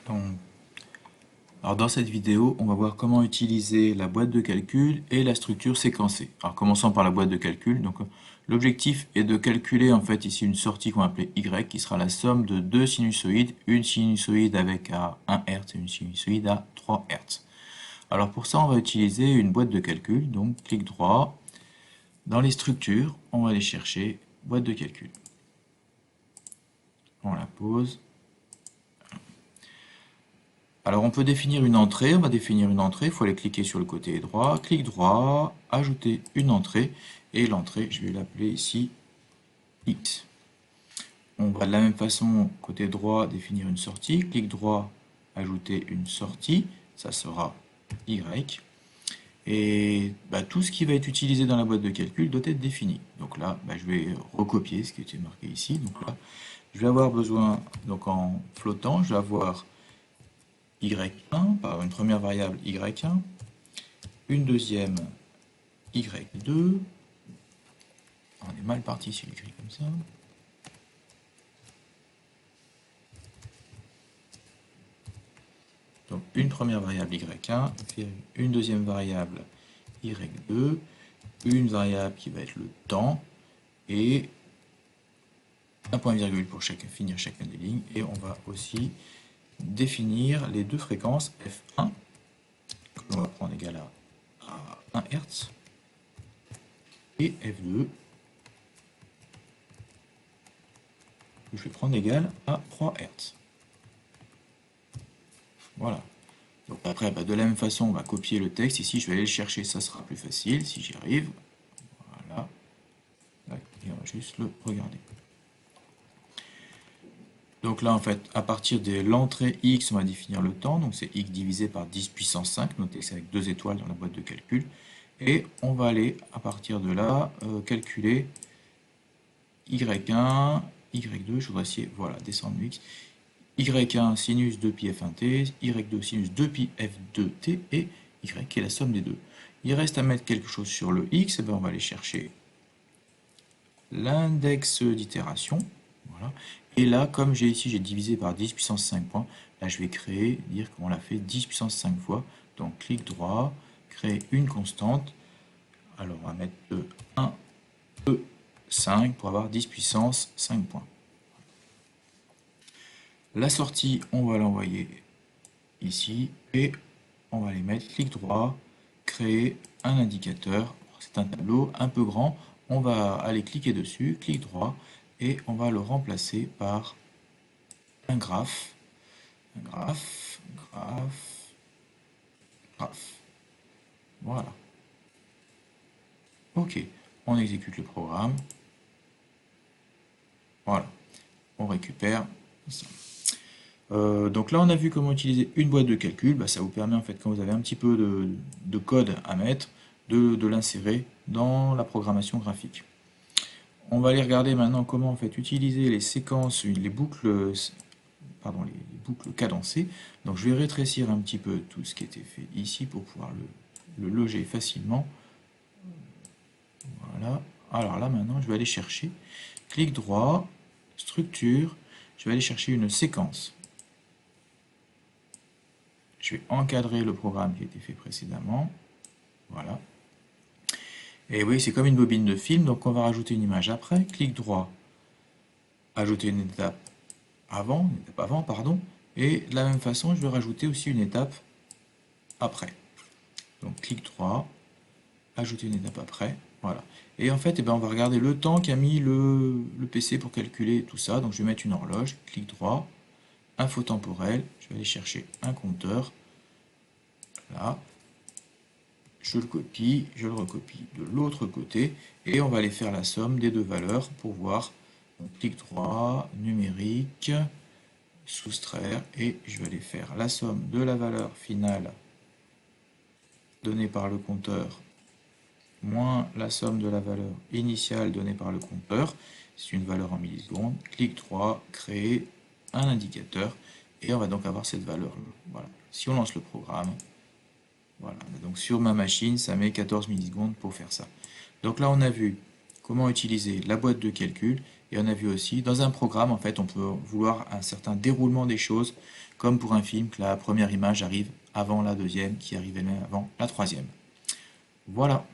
On- Alors dans cette vidéo, on va voir comment utiliser la boîte de calcul et la structure séquencée. Alors commençons par la boîte de calcul. Donc l'objectif est de calculer en fait ici une sortie qu'on va appeler Y qui sera la somme de deux sinusoïdes, une sinusoïde avec à 1 Hz et une sinusoïde à 3 Hz. Alors pour ça, on va utiliser une boîte de calcul. Donc clic droit, dans les structures, on va aller chercher boîte de calcul. On la pose. Alors on peut définir une entrée, on va définir une entrée, il faut aller cliquer sur le côté droit, clic droit, ajouter une entrée, et l'entrée, je vais l'appeler ici X. On va de la même façon, côté droit, définir une sortie, clic droit, ajouter une sortie, ça sera Y. Et tout ce qui va être utilisé dans la boîte de calcul doit être défini. Donc là, je vais recopier ce qui était marqué ici. Donc là, je vais avoir besoin, donc en flottant, je vais avoir y1 par une première variable y1, une deuxième y2, on est mal parti si j'écris comme ça, donc une première variable y1, une deuxième variable y2, une variable qui va être le temps, et un point virgule pour finir chacune des lignes, et on va aussi définir les deux fréquences f1, que l'on va prendre égal à 1 Hz, et f2, que je vais prendre égal à 3 Hz. Voilà. Donc après, de la même façon, on va copier le texte. Ici, je vais aller le chercher, ça sera plus facile si j'y arrive. Voilà. Et on va juste le regarder. Donc là, en fait, à partir de l'entrée x, on va définir le temps. Donc c'est x divisé par 10 puissance 5. Notez que c'est avec 2 étoiles dans la boîte de calcul. Et on va aller, à partir de là, calculer y1, y2. Je voudrais essayer, voilà, descendre x. y1 sinus 2pi f1t, y2 sinus 2pi f2t et y qui est la somme des deux. Il reste à mettre quelque chose sur le x, et on va aller chercher l'index d'itération. Voilà. Et là, comme j'ai ici, j'ai divisé par 10 puissance 5 points, là je vais créer, dire qu'on l'a fait 10 puissance 5 fois. Donc clic droit, créer une constante. Alors on va mettre 1, 2, 5 pour avoir 10 puissance 5 points. La sortie, on va l'envoyer ici et on va les mettre clic droit, créer un indicateur. C'est un tableau un peu grand. On va aller cliquer dessus, clic droit, et on va le remplacer par un graphe. Un graphe, graphe, graphe. Voilà. Ok, on exécute le programme. Voilà, on récupère ça. Donc là, on a vu comment utiliser une boîte de calcul. Ça vous permet, en fait, quand vous avez un petit peu de code à mettre, de l'insérer dans la programmation graphique. On va aller regarder maintenant comment, en fait, utiliser les séquences, les boucles, pardon, les boucles cadencées. Donc je vais rétrécir un petit peu tout ce qui était fait ici pour pouvoir le loger facilement. Voilà. Alors là, maintenant, je vais aller chercher, clic droit, structure, je vais aller chercher une séquence. Je vais encadrer le programme qui a été fait précédemment. Voilà. Et oui, c'est comme une bobine de film, donc on va rajouter une image après. Clic droit, ajouter une étape avant, pardon. Et de la même façon, je vais rajouter aussi une étape après. Donc clic droit, ajouter une étape après. Voilà. Et en fait, on va regarder le temps qu'a mis le PC pour calculer tout ça. Donc je vais mettre une horloge, clic droit, info temporel, je vais aller chercher un compteur. Là, je le copie, je le recopie de l'autre côté, et on va aller faire la somme des deux valeurs pour voir. Donc, clic droit, numérique, soustraire, et je vais aller faire la somme de la valeur finale donnée par le compteur moins la somme de la valeur initiale donnée par le compteur. C'est une valeur en millisecondes. Clic droit, créer un indicateur, et on va donc avoir cette valeur. Voilà. Si on lance le programme, voilà, donc sur ma machine, ça met 14 millisecondes pour faire ça. Donc là, on a vu comment utiliser la boîte de calcul Et on a vu aussi, dans un programme, en fait, on peut vouloir un certain déroulement des choses, comme pour un film, que la première image arrive avant la deuxième, qui arrive elle-même avant la troisième. Voilà.